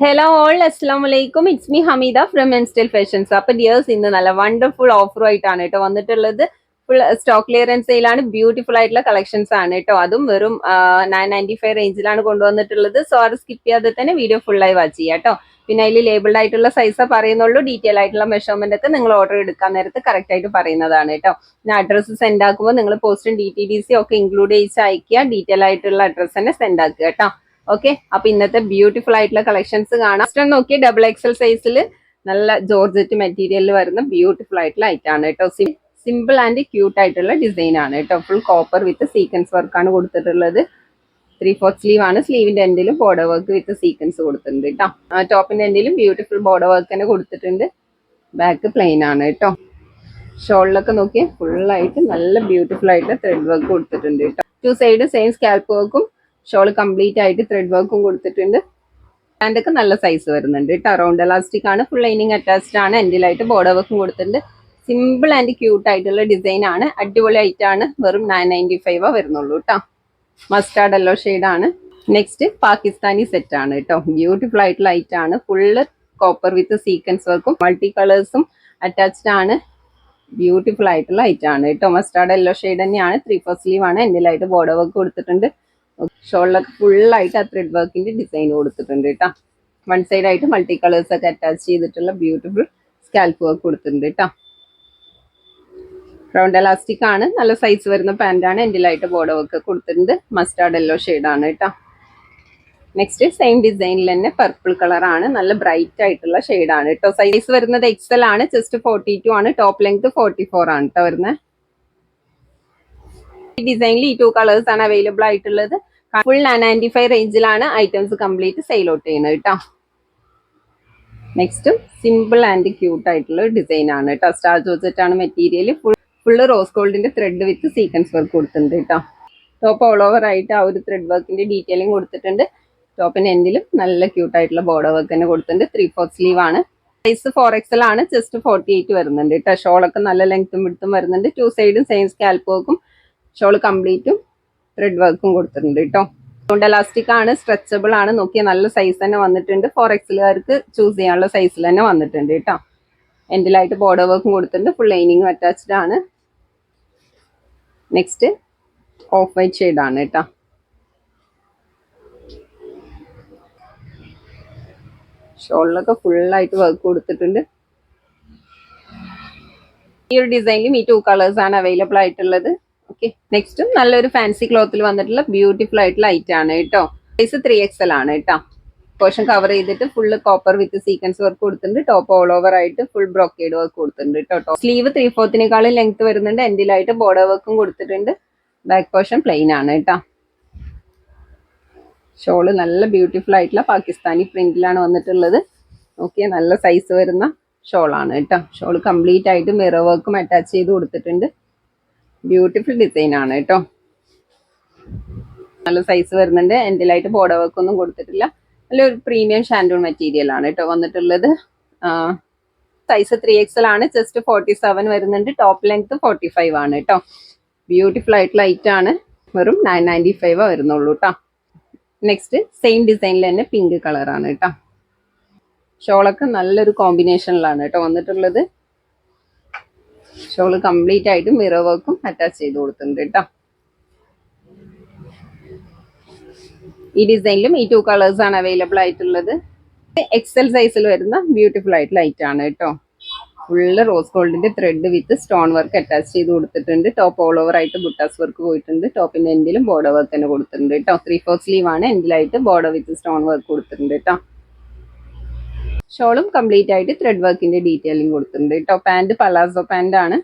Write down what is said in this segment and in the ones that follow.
Hello all അസ്സലാമു അലൈക്കും. It's me Hameeda from Menstyle Fashions. അപ്പൊ ഡിയേഴ്സ് ഇന്ന് നല്ല വണ്ടർഫുൾ ഓഫറുമായിട്ടാണ് കേട്ടോ വന്നിട്ടുള്ളത്. ഫുൾ സ്റ്റോക്ക് ക്ലിയറൻസ് സെയിലാണ്. ബ്യൂട്ടിഫുൾ ആയിട്ടുള്ള കളക്ഷൻസ് ആണ് കേട്ടോ. അതും വെറും 995 റേഞ്ചിലാണ് കൊണ്ടുവന്നിട്ടുള്ളത്. സോ അത് സ്കിപ്പ് ചെയ്യാതെ തന്നെ വീഡിയോ ഫുള്ളായി വാച്ച് ചെയ്യാം കേട്ടോ. പിന്നെ അതിൽ ലേബിൾഡ് ആയിട്ടുള്ള സൈസ് പറയുന്നുള്ളൂ. ഡീറ്റെയിൽ ആയിട്ടുള്ള മെഷർമെന്റ് ഒക്കെ നിങ്ങൾ ഓർഡർ എടുക്കാൻ നേരത്ത് കറക്റ്റ് ആയിട്ട് പറയുന്നതാണ് കേട്ടോ. പിന്നെ അഡ്രസ്സ് സെൻഡ് ആക്കുമ്പോൾ നിങ്ങൾ പോസ്റ്റും DTDC ഒക്കെ ഇൻക്ലൂഡ് ചെയ്ത് അയക്കുക. ഡീറ്റെയിൽ ആയിട്ടുള്ള അഡ്രസ്സ് തന്നെ സെൻഡ് ആക്കുക കേട്ടോ. ഓക്കെ, അപ്പൊ ഇന്നത്തെ ബ്യൂട്ടിഫുൾ ആയിട്ടുള്ള കളക്ഷൻസ് കാണാം. ഫസ്റ്റ് നോക്കി XXL സൈസിൽ നല്ല ജോർജറ്റ് മെറ്റീരിയലിൽ വരുന്ന ബ്യൂട്ടിഫുൾ ആയിട്ടുള്ള ഐറ്റം ആണ് കേട്ടോ. സിമ്പിൾ ആൻഡ് ക്യൂട്ട് ആയിട്ടുള്ള ഡിസൈൻ ആണ് കേട്ടോ. ഫുൾ കോപ്പർ വിത്ത് സീക്വൻസ് വർക്കാണ് കൊടുത്തിട്ടുള്ളത്. 3/4 സ്ലീവ് ആണ്. സ്ലീവിന്റെ എൻഡിലും ബോർഡർ വർക്ക് വിത്ത് സീക്വൻസ് കൊടുത്തിട്ടുണ്ട് കേട്ടോ. ടോപ്പിന്റെ എൻഡിലും ബ്യൂട്ടിഫുൾ ബോർഡർ വർക്ക് തന്നെ കൊടുത്തിട്ടുണ്ട്. ബാക്ക് പ്ലെയിൻ ആണ് കേട്ടോ. ഷോളിലൊക്കെ നോക്കിയാൽ ഫുള്ളായിട്ട് നല്ല ബ്യൂട്ടിഫുൾ ആയിട്ട് ത്രെഡ് വർക്ക് കൊടുത്തിട്ടുണ്ട് കേട്ടോ. 2 സൈഡ് സെയിം സ്കാൽപ്പ് വർക്കും ഷോൾ കംപ്ലീറ്റ് ആയിട്ട് ത്രെഡ് വർക്കും കൊടുത്തിട്ടുണ്ട്. പാൻ്റ് ഒക്കെ നല്ല സൈസ് വരുന്നുണ്ട് കേട്ടോ. റൗണ്ട് എലാസ്റ്റിക് ആണ്. ഫുൾ ലൈനിങ് അറ്റാച്ച്ഡ് ആണ്. എൻഡിലായിട്ട് ബോർഡർ വർക്കും കൊടുത്തിട്ടുണ്ട്. സിമ്പിൾ ആൻഡ് ക്യൂട്ട് ആയിട്ടുള്ള ഡിസൈൻ ആണ്. അടിപൊളി ആയിട്ടാണ്. വെറും 995 വരുന്നുള്ളൂ കേട്ടോ. മസ്റ്റാർഡ് യെല്ലോ ആണ്. നെക്സ്റ്റ് പാകിസ്ഥാനി സെറ്റ് ആണ് കേട്ടോ. ബ്യൂട്ടിഫുൾ ആയിട്ടുള്ള ഐറ്റം ആണ്. ഫുള്ള് കോപ്പർ വിത്ത് സീക്വൻസ് വർക്കും മൾട്ടി കളേഴ്സും അറ്റാച്ച്ഡ് ആണ്. ബ്യൂട്ടിഫുൾ ആയിട്ടുള്ള ഐറ്റം ആണ് കേട്ടോ. മസ്റ്റാർഡ് യെല്ലോ തന്നെയാണ്. 3/4 സ്ലീവ് ആണ്. എൻഡിലായിട്ട് ബോർഡർ വർക്ക് കൊടുത്തിട്ടുണ്ട്. ഷോളിലൊക്കെ ഫുള്ളായിട്ട് ആ ത്രെഡ് വർക്കിന്റെ ഡിസൈൻ കൊടുത്തിട്ടുണ്ട് കേട്ടോ. വൺ സൈഡ് ആയിട്ട് മൾട്ടി കളേഴ്സ് ഒക്കെ അറ്റാച്ച് ചെയ്തിട്ടുള്ള ബ്യൂട്ടിഫുൾ സ്കാൽപ്പ് വർക്ക് കൊടുത്തിട്ടുണ്ട് കേട്ടോ. റൗണ്ട് എലാസ്റ്റിക് ആണ്. നല്ല സൈസ് വരുന്ന പാൻ്റ് ആണ്. എൻഡിലായിട്ട് ബോർഡർ വർക്ക് കൊടുത്തിട്ടുണ്ട്. മസ്റ്റാർഡ് യെല്ലോ ആണ് കേട്ടോ. നെക്സ്റ്റ് സെയിം ഡിസൈനിൽ തന്നെ പർപ്പിൾ കളർ ആണ്. നല്ല ബ്രൈറ്റ് ആയിട്ടുള്ള ആണ് കേട്ടോ. സൈസ് വരുന്നത് XL ആണ്. ചെസ്റ്റ് 42 ആണ്. ടോപ്പ് ലെങ്ത് 44 ആണ് കേട്ടോ വരുന്നത്. ഈ ഡിസൈനിൽ ഈ 2 കളേഴ്സ് ആണ് അവൈലബിൾ ആയിട്ടുള്ളത്. ഫുൾ 995 റേഞ്ചിലാണ് ഐറ്റംസ് കംപ്ലീറ്റ് സെയിൽ ഔട്ട് ചെയ്യുന്നത് കേട്ടോ. നെക്സ്റ്റ് സിമ്പിൾ ആൻഡ് ക്യൂട്ട് ആയിട്ടുള്ള ഡിസൈൻ ആണ് കേട്ടോ. സ്റ്റാർ ജോർജറ്റ് ആണ് മെറ്റീരിയൽ. ഫുള്ള് റോസ് ഗോൾഡിന്റെ ത്രെഡ് വിത്ത് സീക്വൻസ് വർക്ക് കൊടുത്തിട്ടുണ്ട് കേട്ടോ. ടോപ്പ് ഓൾ ഓവർ ആയിട്ട് ആ ഒരു ത്രെഡ് വർക്കിന്റെ ഡീറ്റെയിലിംഗ് കൊടുത്തിട്ടുണ്ട്. ടോപ്പിന്റെ എൻഡിലും നല്ല ക്യൂട്ട് ആയിട്ടുള്ള ബോർഡർ വർക്ക് തന്നെ കൊടുത്തിട്ടുണ്ട്. 3/4 സ്ലീവ് ആണ്. സൈസ് 4XL ആണ്. ചെസ്റ്റ് 48 വരുന്നുണ്ട് കേട്ടോ. ഷോളൊക്കെ നല്ല ലെങ്ത്തും വിടുത്തും വരുന്നുണ്ട്. 2 സൈഡും സെയിം സ്കാൽപ്പ് വർക്കും ഷോൾ കംപ്ലീറ്റും ത്രെഡ് വർക്കും കൊടുത്തിട്ടുണ്ട് കേട്ടോ. റൗണ്ട് എലാസ്റ്റിക് ആണ്. സ്ട്രെച്ചബിൾ ആണ്. നോക്കിയാൽ നല്ല സൈസ് തന്നെ വന്നിട്ടുണ്ട്. 4XLകാർക്ക് ചൂസ് ചെയ്യാനുള്ള സൈസിൽ തന്നെ വന്നിട്ടുണ്ട് കേട്ടോ. എൻഡിലായിട്ട് ബോർഡർ വർക്കും കൊടുത്തിട്ടുണ്ട്. ഫുൾ ലൈനിങ്ങും അറ്റാച്ച്ഡ് ആണ്. നെക്സ്റ്റ് ഓഫ് വൈറ്റ് ആണ് കേട്ടോ. ഷോളിലൊക്കെ ഫുള്ളായിട്ട് വർക്ക് കൊടുത്തിട്ടുണ്ട്. ഈ ഒരു ഡിസൈനിലും ഈ 2 കളേഴ്സ് ആണ് അവൈലബിൾ ആയിട്ടുള്ളത്. ഓക്കെ, നെക്സ്റ്റ് നല്ലൊരു ഫാൻസി ക്ലോത്തിൽ വന്നിട്ടുള്ള ബ്യൂട്ടിഫുൾ ആയിട്ടുള്ള ഐറ്റം ആണ് കേട്ടോ. സൈസ് 3XL ആണ് കേട്ടോ. പോർഷൻ കവർ ചെയ്തിട്ട് ഫുള്ള് കോപ്പർ വിത്ത് സീക്വൻസ് വർക്ക് കൊടുത്തിട്ടുണ്ട്. ടോപ്പ് ഓൾ ഓവർ ആയിട്ട് ഫുൾ ബ്രോക്കേഡ് വർക്ക് കൊടുത്തിട്ടുണ്ട് കേട്ടോ. സ്ലീവ് 3/4 ലെങ്ത് വരുന്നുണ്ട്. എൻഡിലായിട്ട് ബോർഡർ വർക്കും കൊടുത്തിട്ടുണ്ട്. ബാക്ക് പോർഷൻ പ്ലെയിൻ ആണ് കേട്ടോ. ഷോള് നല്ല ബ്യൂട്ടിഫുൾ ആയിട്ടുള്ള പാകിസ്ഥാനി പ്രിന്റിലാണ് വന്നിട്ടുള്ളത്. ഓക്കെ, നല്ല സൈസ് വരുന്ന ഷോളാണ് കേട്ടോ. ഷോൾ കംപ്ലീറ്റ് ആയിട്ട് മിറർ വർക്കും അറ്റാച്ച് ചെയ്ത് കൊടുത്തിട്ടുണ്ട്. ബ്യൂട്ടിഫുൾ ഡിസൈൻ ആണ് കേട്ടോ. നല്ല സൈസ് വരുന്നുണ്ട്. എൻഡിലായിട്ട് ബോർഡർ വർക്ക് ഒന്നും കൊടുത്തിട്ടില്ല. നല്ലൊരു പ്രീമിയം ഷാൻഡൂൺ മെറ്റീരിയൽ ആണ് കേട്ടോ വന്നിട്ടുള്ളത്. സൈസ് 3XL ആണ്. ചെസ്റ്റ് 47 വരുന്നുണ്ട്. ടോപ്പ് ലെങ്ത് 45 ആണ് കേട്ടോ. ബ്യൂട്ടിഫുൾ ആയിട്ടുള്ള ഐറ്റം ആണ്. വെറും 995 വരുന്നുള്ളൂ കേട്ടോ. നെക്സ്റ്റ് സെയിം ഡിസൈനിൽ തന്നെ പിങ്ക് കളറാണ് കേട്ടോ. ഷോളൊക്കെ നല്ലൊരു കോമ്പിനേഷനിലാണ് കേട്ടോ വന്നിട്ടുള്ളത്. ഷോള് കംപ്ലീറ്റ് ആയിട്ട് മിറർ വർക്കും അറ്റാച്ച് ചെയ്ത് കൊടുത്തിട്ടുണ്ട് കേട്ടോ. ഈ ഡിസൈനിലും ഈ 2 കളേഴ്സ് ആണ് അവൈലബിൾ ആയിട്ടുള്ളത്. XL സൈസിൽ വരുന്ന ബ്യൂട്ടിഫുൾ ആയിട്ടുള്ള ഐറ്റം ആണ് കേട്ടോ. ഫുള്ള് റോസ് ഗോൾഡിന്റെ thread with stone work attach ചെയ്ത് കൊടുത്തിട്ടുണ്ട്. ടോപ്പ് ഓൾ ഓവർ ആയിട്ട് ബുട്ടാസ് വർക്ക് പോയിട്ടുണ്ട്. ടോപ്പിന്റെ എൻഡിലും ബോർഡർ വർക്ക് തന്നെ കൊടുത്തിട്ടുണ്ട് കേട്ടോ. 3/4 സ്ലീവ് ആണ്. എൻഡിലായിട്ട് ബോർഡർ വിത്ത് സ്റ്റോൺ വർക്ക് കൊടുത്തിട്ടുണ്ട് കേട്ടോ. ഷോളും കംപ്ലീറ്റ് ആയിട്ട് ത്രെഡ് വർക്കിന്റെ ഡീറ്റെയിലിംഗ് കൊടുത്തിട്ടുണ്ട് കേട്ടോ. പാന്റ് പലാസോ പാന്റ് ആണ്.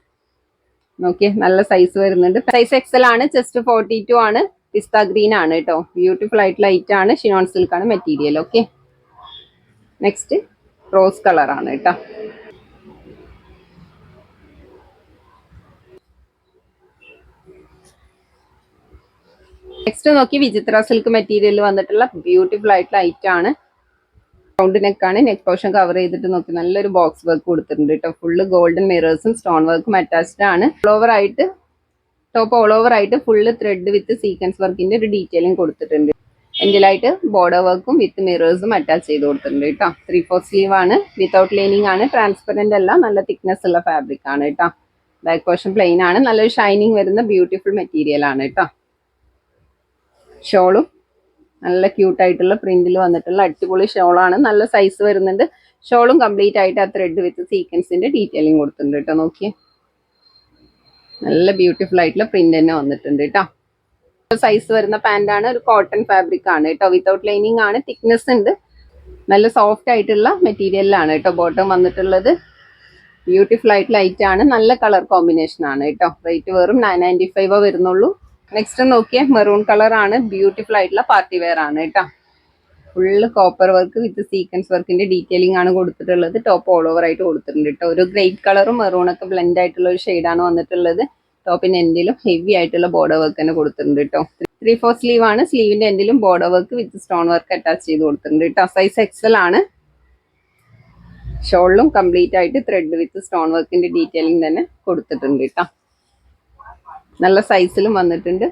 നോക്കിയേ, നല്ല സൈസ് വരുന്നുണ്ട്. സൈസ് XL ആണ്. ചെസ്റ്റ് 42 ആണ്. പിസ്ത ഗ്രീൻ ആണ് കേട്ടോ. ബ്യൂട്ടിഫുൾ ആയിട്ടുള്ള ഐറ്റം ആണ്. ഷിനോൺ സിൽക്ക് ആണ് material. Okay, next rose colour ആണ് കേട്ടോ. നെക്സ്റ്റ് നോക്കി വിചിത്ര സിൽക്ക് മെറ്റീരിയൽ വന്നിട്ടുള്ള ബ്യൂട്ടിഫുൾ ആയിട്ടുള്ള ഐറ്റം ആണ്. റൗണ്ട് നെക്കാണ്. നെക്ക് പോർഷൻ കവർ ചെയ്തിട്ട് നോക്കി നല്ലൊരു ബോക്സ് വർക്ക് കൊടുത്തിട്ടുണ്ട് കേട്ടോ. ഫുള്ള് ഗോൾഡൻ മിറേഴ്സും സ്റ്റോൺ വർക്കും അറ്റാച്ച്ഡ് ആണ്. ടോപ്പ് ഓൾ ഓവർ ആയിട്ട് ഫുള്ള് ത്രെഡ് വിത്ത് സീക്വൻസ് വർക്കിന്റെ ഒരു ഡീറ്റെയിലിംഗ് കൊടുത്തിട്ടുണ്ട്. എൻഡിലായിട്ട് ബോർഡർ വർക്കും വിത്ത് മിറേഴ്സും അറ്റാച്ച് ചെയ്ത് കൊടുത്തിട്ടുണ്ട് കേട്ടോ. 3/4 സ്ലീവ് ആണ്, വിത്തൗട്ട് ലൈനിങ് ആണ്, ട്രാൻസ്പെറന്റ് അല്ല, നല്ല തിക്നെസ് ഉള്ള ഫാബ്രിക് ആണ് കേട്ടോ. ബാക്ക് പോർഷൻ പ്ലെയിൻ ആണ്, നല്ലൊരു ഷൈനിങ് വരുന്ന ബ്യൂട്ടിഫുൾ മെറ്റീരിയൽ ആണ് കേട്ടോ. ഷോളും നല്ല ക്യൂട്ടായിട്ടുള്ള പ്രിന്റിൽ വന്നിട്ടുള്ള അടിപൊളി ഷോളാണ്, നല്ല സൈസ് വരുന്നുണ്ട്. ഷോളും കംപ്ലീറ്റ് ആയിട്ട് ആ ത്രെഡ് വിത്ത് സീക്വൻസിന്റെ ഡീറ്റെയിലിംഗ് കൊടുത്തിട്ടുണ്ട് കേട്ടോ. നോക്കിയേ, നല്ല ബ്യൂട്ടിഫുൾ ആയിട്ടുള്ള പ്രിന്റ് തന്നെ വന്നിട്ടുണ്ട് കേട്ടോ. സൈസ് വരുന്ന പാന്റ് ആണ്, ഒരു കോട്ടൺ ഫാബ്രിക് ആണ് കേട്ടോ, വിത്തൗട്ട് ലൈനിങ് ആണ്, തിക്നെസ് ഉണ്ട്, നല്ല സോഫ്റ്റ് ആയിട്ടുള്ള മെറ്റീരിയലാണ് കേട്ടോ. ബോട്ടം വന്നിട്ടുള്ളത് ബ്യൂട്ടിഫുൾ ആയിട്ട് ലൈറ്റ് ആണ്, നല്ല കളർ കോമ്പിനേഷൻ ആണ് കേട്ടോ. റേറ്റ് വെറും 995 വരുന്നുള്ളൂ. നെക്സ്റ്റ് നോക്കിയേ, മെറൂൺ കളർ ആണ്, ബ്യൂട്ടിഫുൾ ആയിട്ടുള്ള പാർട്ടി വെയർ ആണ് കേട്ടോ. Full copper work with sequence വർക്കിന്റെ ഡീറ്റെയിലിംഗ് ആണ് കൊടുത്തിട്ടുള്ളത്. ടോപ്പ് ഓൾ ഓവർ ആയിട്ട് കൊടുത്തിട്ടുണ്ട് കേട്ടോ. ഒരു ഗ്രേറ്റ് കളറും മെറൂണൊക്കെ ബ്ലെൻഡ് ആയിട്ടുള്ള ഒരു ഷെയ്ഡാണ് വന്നിട്ടുള്ളത്. ടോപ്പിന്റെ എൻഡിലും ഹെവി ആയിട്ടുള്ള ബോർഡർ വർക്ക് തന്നെ കൊടുത്തിട്ടുണ്ട് കേട്ടോ. 3/4 സ്ലീവ് ആണ്, സ്ലീവിന്റെ എൻഡിലും border work with stone work attach ചെയ്ത് കൊടുത്തിട്ടുണ്ട് കേട്ടോ. സൈസ് എക്സൽ ആണ്. ഷോളിലും കംപ്ലീറ്റ് ആയിട്ട് ത്രെഡ് വിത്ത് സ്റ്റോൺ വർക്കിന്റെ ഡീറ്റെയിലിംഗ് തന്നെ കൊടുത്തിട്ടുണ്ട് കേട്ടോ. നല്ല സൈസിലും വന്നിട്ടുണ്ട്.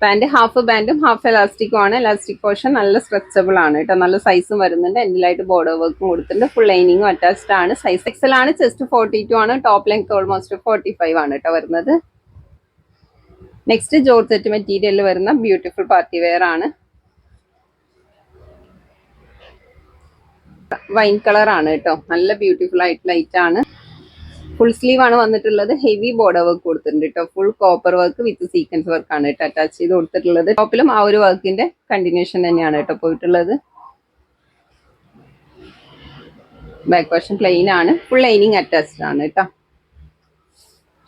പാന്റ് ഹാഫ് ബാൻഡും ഹാഫ് എലാസ്റ്റിക്കും ആണ്. എലാസ്റ്റിക് പോർഷൻ നല്ല സ്ട്രെച്ചബിൾ ആണ് കേട്ടോ. നല്ല സൈസും വരുന്നുണ്ട്. എൻഡിലായിട്ട് ബോർഡർ വർക്കും കൊടുത്തിട്ടുണ്ട്. ഫുൾ ലൈനിങ്ങും അറ്റാച്ച്ഡ് ആണ്. സൈസ് എക്സൽ ആണ്. ചെസ്റ്റ് 42 ആണ്. ടോപ്പ് ലെങ്ത് ഓൾമോസ്റ്റ് 45 ആണ് കേട്ടോ വരുന്നത്. നെക്സ്റ്റ് ജോർജറ്റ് മെറ്റീരിയലിൽ വരുന്ന ബ്യൂട്ടിഫുൾ പാർട്ടി വെയർ ആണ്. വൈൻ കളർ ആണ് കേട്ടോ. നല്ല ബ്യൂട്ടിഫുൾ ആയിട്ട് ലൈറ്റ് ആണ്. ഫുൾ സ്ലീവ് ആണ് വന്നിട്ടുള്ളത്. ഹെവി ബോർഡർ വർക്ക് കൊടുത്തിട്ടുണ്ട് കേട്ടോ. Full copper work with sequence work ആണ് കേട്ടോ അറ്റാച്ച് ചെയ്ത് കൊടുത്തിട്ടുള്ളത്. ടോപ്പിലും ആ ഒരു വർക്കിന്റെ കണ്ടിന്യൂഷൻ തന്നെയാണ് കേട്ടോ പോയിട്ടുള്ളത്. ബാക്ക് പോർഷൻ പ്ലെയിൻ ആണ്. ഫുൾ ലൈനിങ് അറ്റാച്ച്ഡ് ആണ് കേട്ടോ.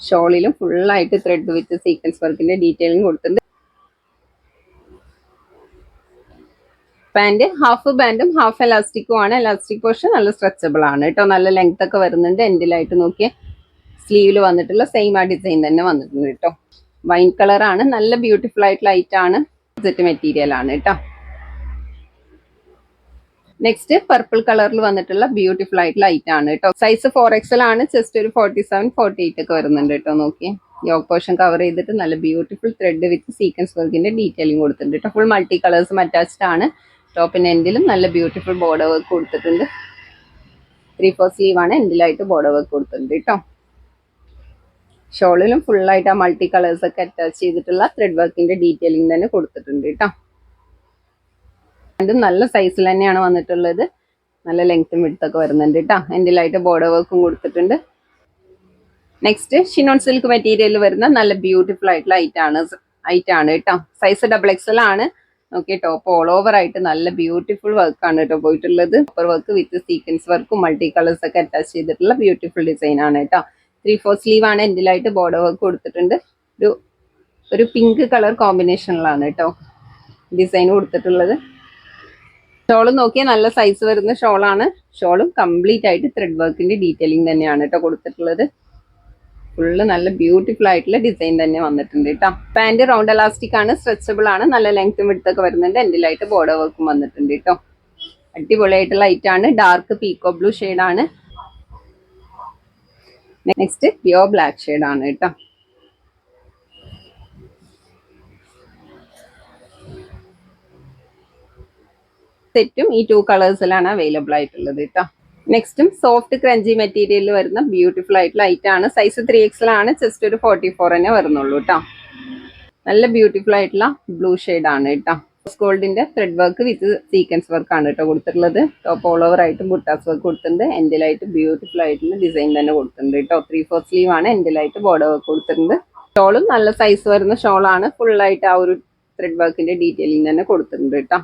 ഷോളിലും ഫുള്ളായിട്ട് ത്രെഡ് വിത്ത് സീക്വൻസ് വർക്കിന്റെ ഡീറ്റെയിലിംഗ് കൊടുത്തിട്ടുണ്ട്. പാന്റ് ഹാഫ് ബാൻഡും ഹാഫ് എലാസ്റ്റിക്കും ആണ്. എലാസ്റ്റിക് പോർഷൻ നല്ല സ്ട്രെച്ചബിൾ ആണ് കേട്ടോ. നല്ല ലെങ്ത് ഒക്കെ വരുന്നുണ്ട്. എൻഡിലായിട്ട് നോക്കിയ സ്ലീവിൽ വന്നിട്ടുള്ള സെയിം ആ ഡിസൈൻ തന്നെ വന്നിട്ടുണ്ട് കേട്ടോ. വൈൻ കളർ ആണ്. നല്ല ബ്യൂട്ടിഫുൾ ആയിട്ട് ലൈറ്റ് ആണ്. സെറ്റ് മെറ്റീരിയൽ ആണ് കേട്ടോ. നെക്സ്റ്റ് പർപ്പിൾ കളറിൽ വന്നിട്ടുള്ള ബ്യൂട്ടിഫുൾ ആയിട്ട് ലൈറ്റ് ആണ് കേട്ടോ. സൈസ് 4XL ആണ്. ചെസ്റ്റ് ഒരു 47, 48 ഒക്കെ വരുന്നുണ്ട് കേട്ടോ. നോക്കിയേ, യോക്ക് പോർഷൻ കവർ ചെയ്തിട്ട് നല്ല ബ്യൂട്ടിഫുൾ ത്രെഡ് വിത്ത് സീക്വൻസ് വർക്കിന്റെ ഡീറ്റെയിലിംഗ് കൊടുത്തിട്ടുണ്ട് കേട്ടോ. ഫുൾ മൾട്ടി കളേഴ്സും അറ്റാച്ച്ഡ് ആണ്. ടോപ്പിന്റെ എൻഡിലും നല്ല ബ്യൂട്ടിഫുൾ ബോർഡർ വർക്ക് കൊടുത്തിട്ടുണ്ട്. 3/4 സ്ലീവ് ആണ്. എൻഡിലായിട്ട് ബോർഡർ വർക്ക് കൊടുത്തിട്ടുണ്ട് കേട്ടോ. ഷോളിലും ഫുള്ളായിട്ട് ആ മൾട്ടി കളേഴ്സ് ഒക്കെ അറ്റാച്ച് ചെയ്തിട്ടുള്ള ത്രെഡ് വർക്കിന്റെ ഡീറ്റെയിലിംഗ് തന്നെ കൊടുത്തിട്ടുണ്ട് കേട്ടോ. രണ്ടും നല്ല സൈസിൽ തന്നെയാണ് വന്നിട്ടുള്ളത്. നല്ല ലെങ്ത്തും വിഡ്ത്തൊക്കെ വരുന്നുണ്ട് കേട്ടോ. എൻഡിലായിട്ട് ബോർഡർ വർക്കും കൊടുത്തിട്ടുണ്ട്. നെക്സ്റ്റ് ഷിനോൺ സിൽക്ക് മെറ്റീരിയൽ വരുന്ന നല്ല ബ്യൂട്ടിഫുൾ ആയിട്ടുള്ള ഐറ്റ് ആണ് കേട്ടോ. സൈസ് XXL ആണ്. ഓക്കെ, ടോപ്പ് ഓൾ ഓവർ ആയിട്ട് നല്ല ബ്യൂട്ടിഫുൾ വർക്കാണ് കേട്ടോ പോയിട്ടുള്ളത്. കോപ്പർ വർക്ക് വിത്ത് സീക്വൻസ് വർക്കും മൾട്ടി കളേഴ്സ് ഒക്കെ അറ്റാച്ച് ചെയ്തിട്ടുള്ള ബ്യൂട്ടിഫുൾ ഡിസൈൻ ആണ് കേട്ടോ. 3/4 സ്ലീവ് ആണ്. എൻഡിലായിട്ട് ബോർഡർ വർക്ക് കൊടുത്തിട്ടുണ്ട്. ഒരു പിങ്ക് കളർ കോമ്പിനേഷനിലാണ് കേട്ടോ ഡിസൈൻ കൊടുത്തിട്ടുള്ളത്. ഷോള് നോക്കിയാൽ നല്ല സൈസ് വരുന്ന ഷോളാണ്. ഷോളും കംപ്ലീറ്റ് ആയിട്ട് ത്രെഡ് വർക്കിന്റെ ഡീറ്റെയിലിംഗ് തന്നെയാണ് കേട്ടോ കൊടുത്തിട്ടുള്ളത്. ഫുള്ള് നല്ല ബ്യൂട്ടിഫുൾ ആയിട്ടുള്ള ഡിസൈൻ തന്നെ വന്നിട്ടുണ്ട് കേട്ടോ. പാന്റ് റൗണ്ട് എലാസ്റ്റിക് ആണ്, സ്ട്രെച്ചബിൾ ആണ്, നല്ല ലെങ്ത്തും വിഡ്ത്തൊക്കെ വരുന്നുണ്ട്. എൻഡിലായിട്ട് ബോർഡർ വർക്കും വന്നിട്ടുണ്ട് കേട്ടോ. അടിപൊളിയായിട്ടുള്ള ലൈറ്റ് ആണ്. ഡാർക്ക് പീക്കോ ബ്ലൂ ആണ്. നെക്സ്റ്റ് പ്യോർ ബ്ലാക്ക് ആണ് കേട്ടോ. സെറ്റും ഈ 2 കളേഴ്സിലാണ് അവൈലബിൾ ആയിട്ടുള്ളത് കേട്ടോ. നെക്സ്റ്റും സോഫ്റ്റ് ക്രഞ്ചി മെറ്റീരിയലിൽ വരുന്ന ബ്യൂട്ടിഫുൾ ആയിട്ട് ലൈറ്റ് ആണ്. സൈസ് 3XL ആണ്. ചെസ്റ്റ് ഒരു 44 തന്നെ വരുന്നുള്ളൂ കേട്ടോ. നല്ല ബ്യൂട്ടിഫുൾ ആയിട്ടുള്ള ബ്ലൂ ആണ് കേട്ടോ. ഗോൾഡിന്റെ thread work with sequence work ആണ് കേട്ടോ കൊടുത്തിട്ടുള്ളത്. ടോപ്പ് ഓൾ ഓവർ ആയിട്ട് ബുട്ടാസ് വർക്ക് കൊടുത്തിട്ടുണ്ട്. എൻഡിലായിട്ട് ബ്യൂട്ടിഫുൾ ആയിട്ടുള്ള ഡിസൈൻ തന്നെ കൊടുത്തിട്ടുണ്ട് കേട്ടോ. 3/4 സ്ലീവ് ആണ്. എൻഡിലായിട്ട് ബോർഡർ വർക്ക് കൊടുത്തിട്ടുണ്ട്. ഷോളും നല്ല സൈസ് വരുന്ന ഷോളാണ്. ഫുള്ളായിട്ട് ആ ഒരു ത്രെഡ് വർക്കിന്റെ ഡീറ്റെയിലിംഗ് തന്നെ കൊടുത്തിട്ടുണ്ട് കേട്ടോ.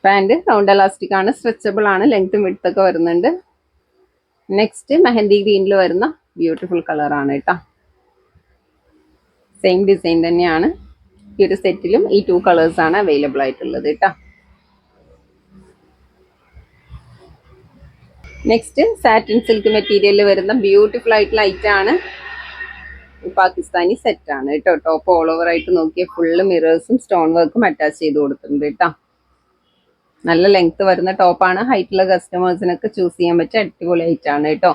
പാന്റ് റൗണ്ട് എലാസ്റ്റിക് ആണ്, സ്ട്രെച്ചബിൾ ആണ്, ലെങ്ത്തും വിഡ്ത്തൊക്കെ വരുന്നുണ്ട്. നെക്സ്റ്റ് മെഹന്തി ഗ്രീനിൽ വരുന്ന ബ്യൂട്ടിഫുൾ കളർ ആണ് കേട്ടോ. സെയിം ഡിസൈൻ തന്നെയാണ്. ഈ ഒരു സെറ്റിലും ഈ 2 കളേഴ്സ് ആണ് അവൈലബിൾ ആയിട്ടുള്ളത് കേട്ടോ. നെക്സ്റ്റ് സാറ്റിൻ സിൽക്ക് മെറ്റീരിയലിൽ വരുന്ന ബ്യൂട്ടിഫുൾ ആയിട്ടുള്ള ലൈറ്റ് ആണ്. പാകിസ്ഥാനി സെറ്റ് ആണ് കേട്ടോ. ടോപ്പ് ഓൾ ഓവർ ആയിട്ട് നോക്കിയ ഫുള്ള് മിറേഴ്സും സ്റ്റോൺ വർക്കും അറ്റാച്ച് ചെയ്ത് കൊടുത്തിട്ടുണ്ട് കേട്ടോ. നല്ല ലെങ്ത് വരുന്ന ടോപ്പാണ്. ഹൈറ്റുള്ള കസ്റ്റമേഴ്സിനൊക്കെ ചൂസ് ചെയ്യാൻ പറ്റിയ അടിപൊളി ആയിട്ടാണ് കേട്ടോ.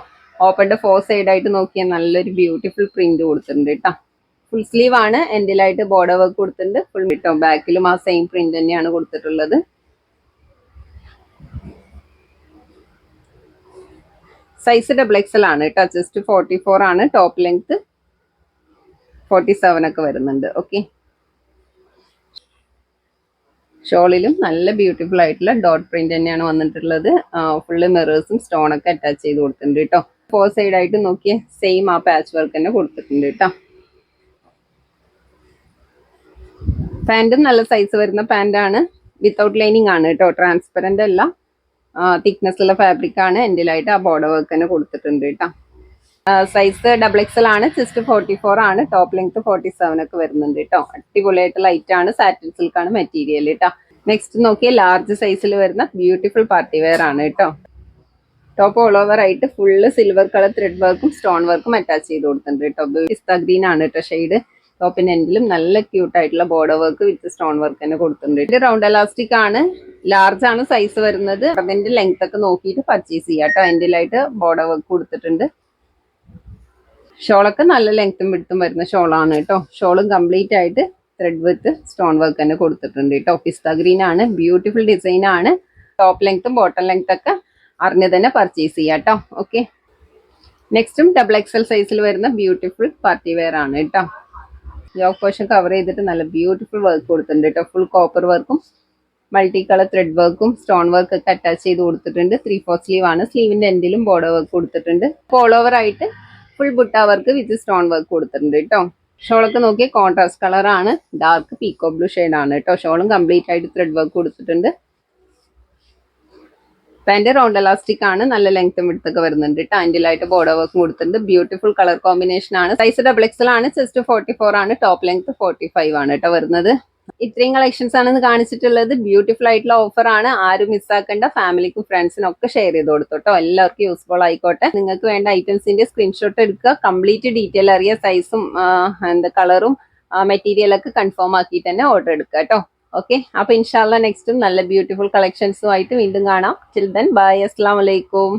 ഓപ്പണിന്റെ 4 സൈഡ് ആയിട്ട് നോക്കിയാൽ നല്ലൊരു ബ്യൂട്ടിഫുൾ പ്രിന്റ് കൊടുത്തിട്ടുണ്ട് കേട്ടോ. ഫുൾ സ്ലീവ് ആണ്, എൻഡിലായിട്ട് ബോർഡർ വർക്ക് കൊടുത്തിട്ടുണ്ട്. ഫുൾ കിട്ടോ, ബാക്കിലും ആ സെയിം പ്രിന്റ് തന്നെയാണ് കൊടുത്തിട്ടുള്ളത്. സൈസ് XXL ആണ് കേട്ടോ. ജസ്റ്റ് 44 ആണ്. ടോപ്പ് ലെങ്ത് 47 ഒക്കെ വരുന്നുണ്ട്. ഓക്കെ, ഷോളിലും നല്ല ബ്യൂട്ടിഫുൾ ആയിട്ടുള്ള ഡോട്ട് പ്രിന്റ് തന്നെയാണ് വന്നിട്ടുള്ളത്. ഫുള്ള് മിറേഴ്സും സ്റ്റോണൊക്കെ അറ്റാച്ച് ചെയ്ത് കൊടുത്തിട്ടുണ്ട് കേട്ടോ. 4 സൈഡ് ആയിട്ട് നോക്കിയേ സെയിം ആ പാച്ച് വർക്ക് തന്നെ കൊടുത്തിട്ടുണ്ട് കേട്ടോ. പാൻറ്റും നല്ല സൈസ് വരുന്ന പാൻറ്റാണ്. വിത്തൗട്ട് ലൈനിങ് ആണ് കേട്ടോ, ട്രാൻസ്പെറൻ്റ് അല്ല. തിക്നെസ് ഉള്ള ഫാബ്രിക് ആണ്. എൻഡിലായിട്ട് ആ ബോർഡർ വർക്ക് തന്നെ കൊടുത്തിട്ടുണ്ട് കേട്ടോ. സൈസ് XXL ആണ്. ജസ്റ്റ് 44 ആണ്. ടോപ്പ് ലെങ്ത് 47 ഒക്കെ വരുന്നുണ്ട് കേട്ടോ. അടിപൊളിയായിട്ട് ലൈറ്റ് ആണ്. സാറ്റിൻ സിൽക്ക് ആണ് മെറ്റീരിയൽ കേട്ടോ. നെക്സ്റ്റ് നോക്കിയ ലാർജ് സൈസിൽ വരുന്ന ബ്യൂട്ടിഫുൾ പാർട്ടി വെയർ ആണ് കേട്ടോ. ടോപ്പ് ഓൾ ഓവർ ആയിട്ട് ഫുള്ള് സിൽവർ കളർ ത്രെഡ് വർക്കും സ്റ്റോൺ വർക്കും അറ്റാച്ച് ചെയ്ത് കൊടുത്തിട്ടുണ്ട് കേട്ടോ. പിസ്ത ഗ്രീൻ ആണ് കേട്ടോ ഷെയ്ഡ്. ടോപ്പിന്റെ എൻഡിലും നല്ല ക്യൂട്ട് ആയിട്ടുള്ള border work with stone work തന്നെ കൊടുത്തിട്ടുണ്ട്. ഇത് റൗണ്ട് എലാസ്റ്റിക് ആണ്. ലാർജ് ആണ് സൈസ് വരുന്നത്. അതിന്റെ ലെങ്ത് ഒക്കെ നോക്കിയിട്ട് പർച്ചേസ് ചെയ്യാം കേട്ടോ. എൻഡിലായിട്ട് ബോർഡർ വർക്ക് കൊടുത്തിട്ടുണ്ട്. ഷോളൊക്കെ നല്ല ലെങ്ത്തും വിടുത്തും വരുന്ന ഷോളാണ് കേട്ടോ. ഷോളും കംപ്ലീറ്റ് ആയിട്ട് ത്രെഡ് വിത്ത് സ്റ്റോൺ വർക്ക് തന്നെ കൊടുത്തിട്ടുണ്ട് കേട്ടോ. പിസ്ത ഗ്രീൻ ആണ്. ബ്യൂട്ടിഫുൾ ഡിസൈൻ ആണ്. ടോപ്പ് ലെങ്ത്തും ബോട്ടം ലെങ്ത് ഒക്കെ അറിഞ്ഞ് തന്നെ പർച്ചേസ് ചെയ്യാം കേട്ടോ. ഓക്കെ, നെക്സ്റ്റും XXL സൈസിൽ വരുന്ന ബ്യൂട്ടിഫുൾ പാർട്ടി വെയർ ആണ് കേട്ടോ. യോക്ക് പോർഷൻ കവർ ചെയ്തിട്ട് നല്ല ബ്യൂട്ടിഫുൾ വർക്ക് കൊടുത്തിട്ടുണ്ട് കേട്ടോ. ഫുൾ കോപ്പർ വർക്കും മൾട്ടി കളർ ത്രെഡ് വർക്കും സ്റ്റോൺ വർക്ക് ഒക്കെ അറ്റാച്ച് ചെയ്ത് കൊടുത്തിട്ടുണ്ട്. 3/4 സ്ലീവ് ആണ്. സ്ലീവിന്റെ എൻഡിലും ബോർഡർ വർക്ക് കൊടുത്തിട്ടുണ്ട്. ഓൾ ഓവർ ആയിട്ട് full butta work with stone work കൊടുത്തിട്ടുണ്ട് കേട്ടോ. ഷോളൊക്കെ നോക്കിയ കോൺട്രാസ്റ്റ് കളർ ആണ്. ഡാർക്ക് പീക്കോ ബ്ലൂ ഷെയ്ഡ് ആണ് കേട്ടോ. ഷോളും കംപ്ലീറ്റ് ആയിട്ട് ത്രെഡ് വർക്ക് കൊടുത്തിട്ടുണ്ട്. പാൻറ് റൗണ്ട് എലാസ്റ്റിക് ആണ്. നല്ല ലെങ്ത്തും വിടുത്തൊക്കെ വരുന്നുണ്ട് കേട്ടോ. ഹാൻഡിലായിട്ട് ബോർഡർ വർക്കും കൊടുത്തിട്ടുണ്ട്. ബ്യൂട്ടിഫുൾ കളർ കോമ്പിനേഷൻ ആണ്. സൈസ് XXL ആണ്. ജസ്റ്റ് 44 ആണ്. ടോപ്പ് ലെങ്ത് 45 ആണ് കേട്ടോ വരുന്നത്. ഇത്രയും കളക്ഷൻസ് ആണ് കാണിച്ചിട്ടുള്ളത്. ബ്യൂട്ടിഫുൾ ആയിട്ടുള്ള ഓഫർ ആണ്. ആരും മിസ്സാക്കേണ്ട. ഫാമിലിക്കും ഫ്രണ്ട്സിനും ഒക്കെ ഷെയർ ചെയ്ത് കൊടുത്തോട്ടോ. എല്ലാവർക്കും യൂസ്ഫുൾ ആയിക്കോട്ടെ. നിങ്ങൾക്ക് വേണ്ട ഐറ്റംസിന്റെ സ്ക്രീൻഷോട്ട് എടുക്കുക. കംപ്ലീറ്റ് ഡീറ്റെയിൽ അറിയുക. സൈസും എന്താ കളറും മെറ്റീരിയലൊക്കെ കൺഫേം ആക്കിയിട്ട് തന്നെ ഓർഡർ എടുക്കുക കേട്ടോ. ഓക്കെ, അപ്പൊ ഇൻഷാല്ല നെക്സ്റ്റും നല്ല ബ്യൂട്ടിഫുൾ കളക്ഷൻസും ആയിട്ട് വീണ്ടും കാണാം. Till then bye. അസ്സലാമു അലൈക്കും.